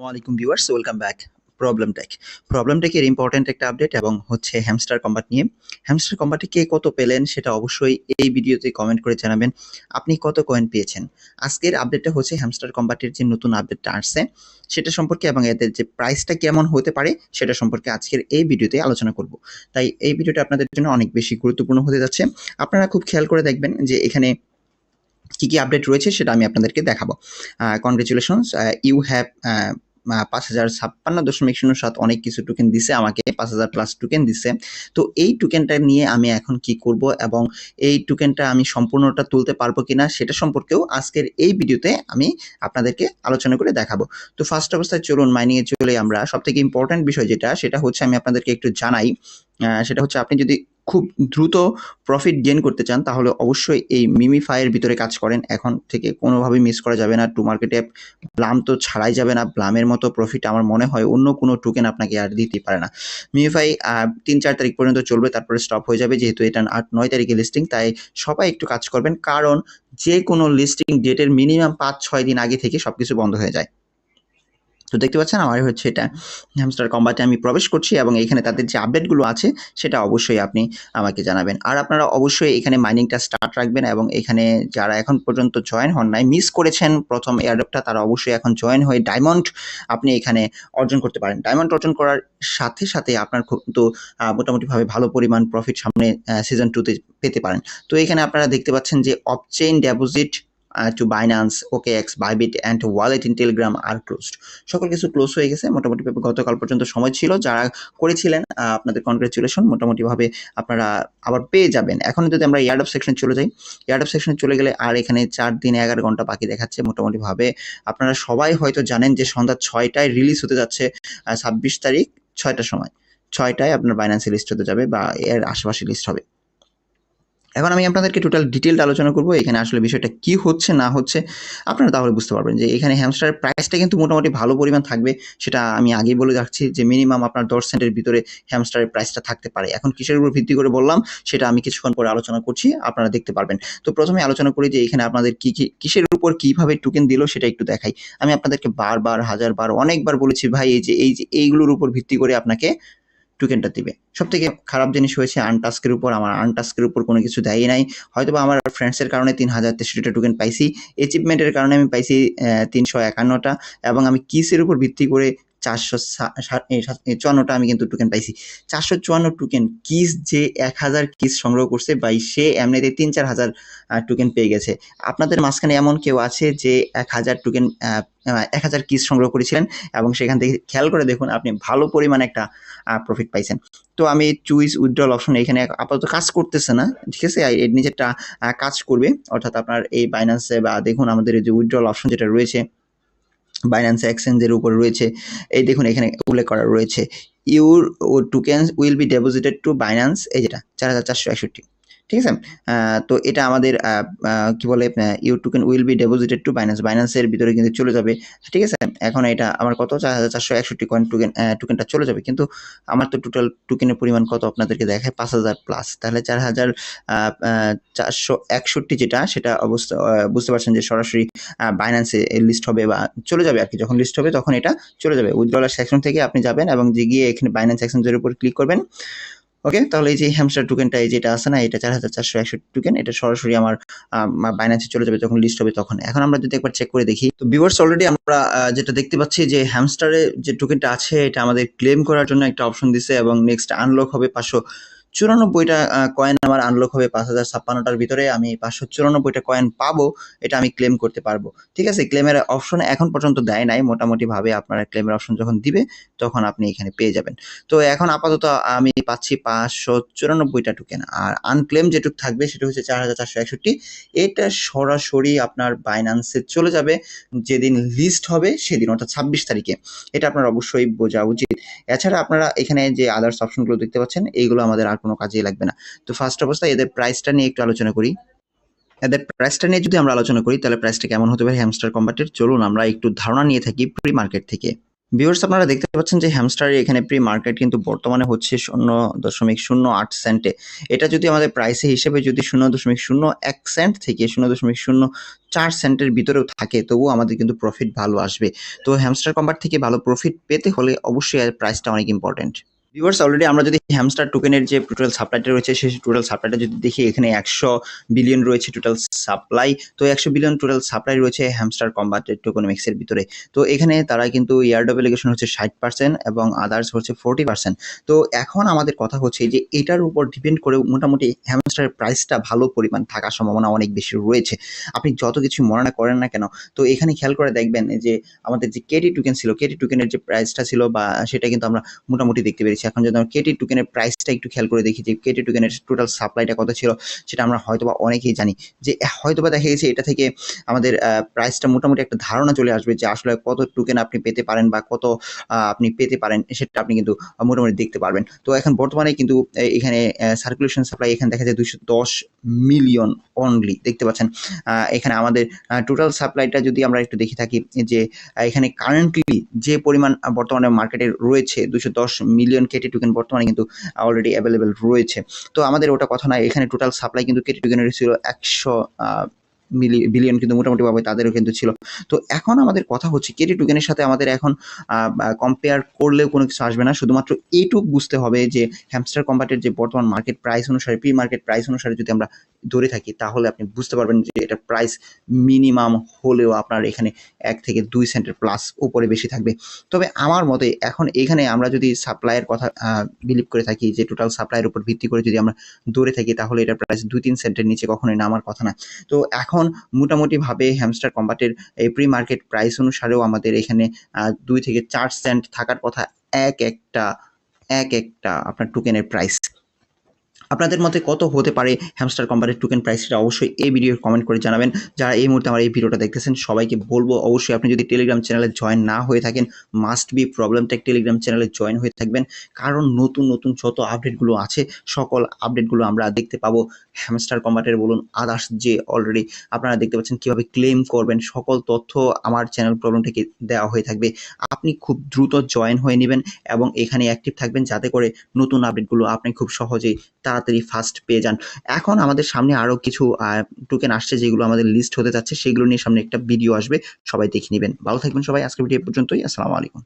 আসসালামু আলাইকুম viewers, welcome back. Problem টেকের ইম্পর্ট্যান্ট একটা আপডেট এবং হচ্ছে হ্যামস্টার কম্বাট নিয়ে। হ্যামস্টার কম্বাটে কে কত পেলেন সেটা অবশ্যই এই ভিডিওতে কমেন্ট করে জানাবেন। আপনি কত কয়েন পেয়েছেন? আজকের আপডেটটা হচ্ছে হ্যামস্টার কম্বাটের যে নতুন আপডেটটা আসছে সেটা সম্পর্কে এবং এদের যে প্রাইসটা কেমন হতে পারে সেটা সম্পর্কে আজকের এই ভিডিওতে আলোচনা করব। তাই এই ভিডিওটা আপনাদের জন্য অনেক বেশি গুরুত্বপূর্ণ হতে যাচ্ছে। আপনারা খুব খেয়াল করে দেখবেন যে এখানে কি কি আপডেট রয়েছে সেটা আমি আপনাদেরকে দেখাবো। কনগ্রেচুলেশনস, ইউ হ্যাভ ৫,০৫৬.০৭ অনেক কিছু টোকেন দিছে আমাকে, ৫,০০০ প্লাস টোকেন দিছে। তো এই টোকেনটা নিয়ে আমি এখন কি করব এবং এই টোকেনটা আমি সম্পূর্ণটা তুলতে পারবো কিনা সেটা সম্পর্কেও আজকের এই ভিডিওতে আমি আপনাদেরকে আলোচনা করে দেখাবো। তো ফার্স্ট অবস্থায় চলুন মাইনিংয়ে চলে আমরা। সবথেকে ইম্পর্ট্যান্ট বিষয় সেটা হচ্ছে আমি আপনাদেরকে একটু জানাই। সেটা হচ্ছে আপনি যদি খুব দ্রুত প্রফিট গেইন করতে চান তাহলে অবশ্যই এই মিমিফাইয়ের ভিতরে কাজ করেন। এখন থেকে কোনোভাবেই মিস করা যাবে না। টু মার্কেটে ব্লাম তো ছাড়াই যাবে না। ব্লামের মতো প্রফিট আমার মনে হয় অন্য কোনো টোকেন আপনাকে আর দিতেই পারে না। মিমিফাই ৩-৪ তারিখ পর্যন্ত চলবে, তারপরে স্টপ হয়ে যাবে। যেহেতু এটা ৮-৯ তারিখে লিস্টিং, তাই সবাই একটু কাজ করবেন, কারণ যে কোনো লিস্টিং ডেটের মিনিমাম ৫-৬ দিন আগে থেকে সবকিছু বন্ধ হয়ে যায়। তো দেখতে পাচ্ছেন আমার হচ্ছে এটা হ্যামস্টার কম্বাটে আমি প্রবেশ করছি এবং এখানে তাদের যে আপডেটগুলো আছে সেটা অবশ্যই আপনি আমাকে জানাবেন। আর আপনারা অবশ্যই এখানে মাইনিংটা স্টার্ট রাখবেন এবং এখানে যারা এখন পর্যন্ত জয়েন হন নাই, মিস করেছেন প্রথম এয়ারড্রপটা, তারা অবশ্যই এখন জয়েন হয়ে ডায়মন্ড আপনি এখানে অর্জন করতে পারেন। ডায়মন্ড অর্জন করার সাথে সাথে আপনার কিন্তু মোটামুটিভাবে ভালো পরিমাণ প্রফিট সামনে সিজন 2 তে পেতে পারেন। তো এখানে আপনারা দেখতে পাচ্ছেন যে off-chain deposit to Binance, OKX, Bybit and wallet in Telegram are closed. সকল কিছু ক্লোজ হয়ে গেছে মোটামুটি গতকাল পর্যন্ত সময় ছিল। যারা করেছিলেন আপনাদের কনগ্রেচুলেশন, মোটামুটিভাবে আপনারা আবার পেয়ে যাবেন। এখন যদি আমরা এয়ারড্রপ সেকশনে চলে যাই, এয়ারড্রপ সেকশনে চলে গেলে আর এখানে 4 দিন 11 ঘন্টা বাকি দেখাচ্ছে। মোটামুটিভাবে আপনারা সবাই হয়তো জানেন যে সন্ধ্যা 6টায় রিলিজ হতে যাচ্ছে ২৬ তারিখ 6টার সময়। 6টায় আপনার বাইন্যান্সে লিস্ট হতে যাবে বা এর আশেপাশে লিস্ট হবে। এখন আমি আপনাদেরকে টোটাল ডিটেইলড আলোচনা করব এখানে আসলে বিষয়টা কি হচ্ছে না হচ্ছে। আপনারা তাহলে বুঝতে পারবেন যে এখানে হ্যামস্টারের প্রাইসটা কিন্তু মোটামুটি ভালো পরিমাণ থাকবে। সেটা আমি আগেই বলে রাখছি যে মিনিমাম আপনার ১০ সেন্টের ভিতরে হ্যামস্টারের প্রাইসটা থাকতে পারে। এখন কিসের উপর ভিত্তি করে বললাম সেটা আমি কিছুক্ষণ পরে আলোচনা করছি, আপনারা দেখতে পারবেন। তো প্রথমে আলোচনা করি যে এখানে আপনাদের কিসের উপর কিভাবে টোকেন দিল সেটা একটু দেখাই। আমি আপনাদেরকে বারবার, হাজারবার, অনেকবার বলেছি ভাই এইগুলোর উপর ভিত্তি করে আপনাকে টোকেনটা দিবে। সবথেকে খারাপ জিনিস হয়েছে আনটাস্কের উপর। আমার আনটাস্কের উপর কোনো কিছু দেয়ই নাই। হয়তোবা আমার ফ্রেন্ডসের কারণে ৩,০৬৩টা টোকেন পাইছি। অ্যাচিভমেন্টের কারণে আমি পাইছি ৩৫১টা এবং আমি কিসের উপর ভিত্তি করে ৪৫৪টা আমি কিন্তু টোকেন পাইছি। ৪৫৪ টোকেন, কিস যে ১,০০০ কিস সংগ্রহ করছে ভাই, সে এমনিতে ৩-৪ হাজার টোকেন পেয়ে গেছে। আপনাদের মাঝখানে এমন কেউ আছে যে ১,০০০ টোকেন ১,০০০ কিস সংগ্রহ করেছিলেন এবং সেখান থেকে খেয়াল করে দেখুন আপনি ভালো পরিমাণে একটা প্রফিট পাইছেন। তো আমি চুইস উইথড্রল অপশন এখানে আপাতত কাজ করতেছে না, ঠিক আছে? এর নিজেরটা কাজ করবে, অর্থাৎ আপনার এই বাইন্যান্সে বা দেখুন আমাদের এই যে উইথড্রল অপশন যেটা রয়েছে বাইন্যান্স এক্সচেঞ্জের উপর রয়েছে, এই দেখুন এখানে উল্লেখ করা রয়েছে your tokens will be deposited two Binance, এই যেটা ৪,৪৬১, ঠিক আছে? তো এটা আমাদের কি বলে, your token will be deposited to বাইন্যান্সের ভিতরে কিন্তু চলে যাবে, ঠিক আছে? এখন এটা আমার কত ৪,৪৬১ কয়েন টোকেনটা চলে যাবে, কিন্তু আমার তো টোটাল টোকেনের পরিমাণ কত আপনাদেরকে দেখায় ৫,০০০ প্লাস, তাহলে ৪,৪৬১ যেটা সেটা বুঝতে পারছেন যে সরাসরি বাইন্যান্সে লিস্ট হবে বা চলে যাবে আর কি। যখন লিস্ট হবে তখন এটা চলে যাবে। উইথড্রলার সেকশন থেকে আপনি যাবেন এবং গিয়ে এখানে বাইন্যান্স এক্সচেঞ্জের উপর ক্লিক করবেন। ওকে, তাহলে এই যে হ্যামস্টার টোকেনটা এই যেটা আছে না, এটা ৪,৪৬১ টোকেন, এটা সরাসরি আমার বাইন্যান্সে চলে যাবে যখন লিস্ট হবে তখন। এখন আমরা যদি একবার চেক করে দেখি, তো ভিউয়ার্স অলরেডি আমরা যেটা দেখতে পাচ্ছি যে হ্যামস্টারে যে টোকেনটা আছে এটা আমাদের ক্লেম করার জন্য একটা অপশন দিছে এবং নেক্সট আনলক হবে ৫৯৪টা কয়েন আমার আনলক হবে ৫,০৫৬টার ভিতরে। আমি ৫৯৪টা কয়েন পাবো, এটা আমি ক্লেম করতে পারবো, ঠিক আছে? ক্লেমের অপশন এখন পর্যন্ত দেয় নাই। মোটামুটিভাবে আপনারা ক্লেমের অপশন যখন দিবে তখন আপনি এখানে পেয়ে যাবেন। তো এখন আপাতত আমি পাচ্ছি ৫৯৪টা টোকেন, আর আনক্লেম যেটুক থাকবে সেটা হচ্ছে ৪,৪৬১। এটা সরাসরি আপনার বাইন্যান্সে চলে যাবে যেদিন লিস্ট হবে সেদিন, অর্থাৎ ২৬ তারিখে। এটা আপনার অবশ্যই বোঝা উচিত। এছাড়া আপনারা এখানে যে আদার্স অপশনগুলো দেখতে পাচ্ছেন এইগুলো আমাদের আর কোনো কাজেই লাগবে না। তো ফার্স্ট অবস্থায় এদের প্রাইসটা নিয়ে একটু আলোচনা করি। এদের প্রাইসটা নিয়ে যদি আমরা আলোচনা করি তাহলে প্রাইসটা কেমন হতে পারে হ্যামস্টার কম্বাটের, চলুন আমরা একটু ধারণা নিয়ে থাকি প্রি মার্কেট থেকে। ভিউয়ার্স আপনারা দেখতে পাচ্ছেন যে হ্যামস্টারের এখানে প্রি মার্কেট কিন্তু বর্তমানে হচ্ছে 0.08 সেন্টে। এটা যদি আমাদের প্রাইসে হিসেবে যদি 0.01 সেন্ট থেকে 0.04 সেন্টের ভিতরেও থাকে তবুও আমাদের কিন্তু প্রফিট ভালো আসবে। তো হ্যামস্টার কম্বার থেকে ভালো প্রফিট পেতে হলে অবশ্যই এর প্রাইসটা অনেক ইম্পর্টেন্ট। ভিউয়ার্স অলরেডি আমরা যদি হ্যামস্টার টোকেনের যে টোটাল সাপ্লাইটা রয়েছে সেই টোটাল সাপ্লাইটা যদি দেখি এখানে 100 বিলিয়ন রয়েছে টোটাল সাপ্লাই। তো 100 বিলিয়ন টোটাল সাপ্লাই রয়েছে হ্যামস্টার কম্বাটেড টোকেনমিক্স এর ভিতরে। তো এখানে তারা কিন্তু ইয়ারডব অ্যালিগেশন হচ্ছে 60% এবং আদার্স হচ্ছে 40%। তো এখন আমাদের কথা হচ্ছে যে এটার উপর ডিপেন্ড করে মোটামুটি হ্যামস্টারের প্রাইসটা ভালো পরিমাণ থাকার সম্ভাবনা অনেক বেশি রয়েছে। আপনি যত কিছু মনে করেন না কেন, তো এখানে খেয়াল করে দেখবেন যে আমাদের যে কেটি টোকেন ছিল, কেটি টোকেনের যে প্রাইসটা ছিল বা সেটা কিন্তু আমরা মোটামুটি দেখতে পেরেছি। এখন যদি আমরা কেটি টোকেনের প্রাইসটা একটু খেয়াল করে দেখি যে কেটি টোকেনের টোটাল সাপ্লাইটা কত ছিল, সেটা আমরা হয়তোবা অনেকেই জানি যে হয়তোবা দেখা গেছে এটা থেকে আমাদের প্রাইসটা মোটামুটি একটা ধারণা চলে আসবে যে আসলে কত টোকেন আপনি পেতে পারেন বা কত আপনি পেতে পারেন সেটা আপনি কিন্তু মোটামুটি দেখতে পারবেন। তো এখন বর্তমানে কিন্তু এখানে সার্কুলেশন সাপ্লাই এখানে দেখা যায় 210 মিলিয়ন অনলি দেখতে পাচ্ছেন। এখানে আমাদের টোটাল সাপ্লাইটা যদি আমরা একটু দেখে থাকি যে এখানে কারেন্টলি যে পরিমাণ বর্তমানে মার্কেটে রয়েছে 210 মিলিয়ন কেটি টোকেন বর্তমানে কিন্তু অলরেডি অ্যাভেলেবেল রয়েছে। তো আমাদের ওটা কথা নয়, এখানে টোটাল সাপ্লাই কিন্তু কেটি টোকেনের ছিল 100 বিলিয়ন কিন্তু মোটামুটিভাবে তাদেরও কিন্তু ছিল। তো এখন আমাদের কথা হচ্ছে কেটি টোকেনের সাথে আমাদের এখন কম্পেয়ার করলেও কোনো কিছু আসবে না। শুধুমাত্র এইটুক বুঝতে হবে যে হ্যামস্টার কম্বাটের যে বর্তমান মার্কেট প্রাইস অনুসারে প্রি মার্কেট প্রাইস অনুসারে যদি আমরা ধরে থাকি তাহলে আপনি বুঝতে পারবেন যে এটার প্রাইস মিনিমাম হলেও আপনার এখানে 1 থেকে 2 সেন্টের প্লাস উপরে বেশি থাকবে। তবে আমার মতে এখন এখানে আমরা যদি সাপ্লাইয়ের কথা বিলিভ করে থাকি যে টোটাল সাপ্লাইয়ের উপর ভিত্তি করে যদি আমরা ধরে থাকি তাহলে এটার প্রাইস 2-3 সেন্টের নিচে কখনোই নামার কথা না। তো এখন মোটামুটিভাবে হ্যামস্টার কম্বাটের এই প্রি মার্কেট প্রাইস অনুসারেও আমাদের এখানে 2 থেকে 4 সেন্ট থাকার কথা এক একটা আপনার টোকেনের প্রাইস। আপনাদের মতে কত হতে পারে হ্যামস্টার কম্বাটের টোকেন প্রাইস সেটা অবশ্যই এই ভিডিওর কমেন্ট করে জানাবেন। যারা এই মুহূর্তে আমার এই ভিডিওটা দেখতেছেন সবাইকে বলবো অবশ্যই আপনি যদি টেলিগ্রাম চ্যানেলে জয়েন না হয়ে থাকেন must be problem tech Telegram চ্যানেলে জয়েন হয়ে থাকবেন। কারণ নতুন যত আপডেটগুলো আছে সকল আপডেটগুলো আমরা দেখতে পাবো। হ্যামস্টার কম্বাটের বলুন আদার্স যে অলরেডি আপনারা দেখতে পাচ্ছেন কীভাবে ক্লেম করবেন সকল তথ্য আমার চ্যানেল প্রবলেম থেকে দেওয়া হয়ে থাকবে। আপনি খুব দ্রুত জয়েন হয়ে নেবেন এবং এখানে অ্যাক্টিভ থাকবেন যাতে করে নতুন আপডেটগুলো আপনি খুব সহজেই তাড়াতাড়ি ফার্স্ট পেয়ে যান। এখন আমাদের সামনে আরও কিছু টোকেন আসছে যেগুলো আমাদের লিস্ট হতে যাচ্ছে, সেগুলো নিয়ে সামনে একটা ভিডিও আসবে, সবাই দেখে নেবেন। ভালো থাকবেন সবাই, আজকের ভিডিও পর্যন্তই। আসসালামু আলাইকুম।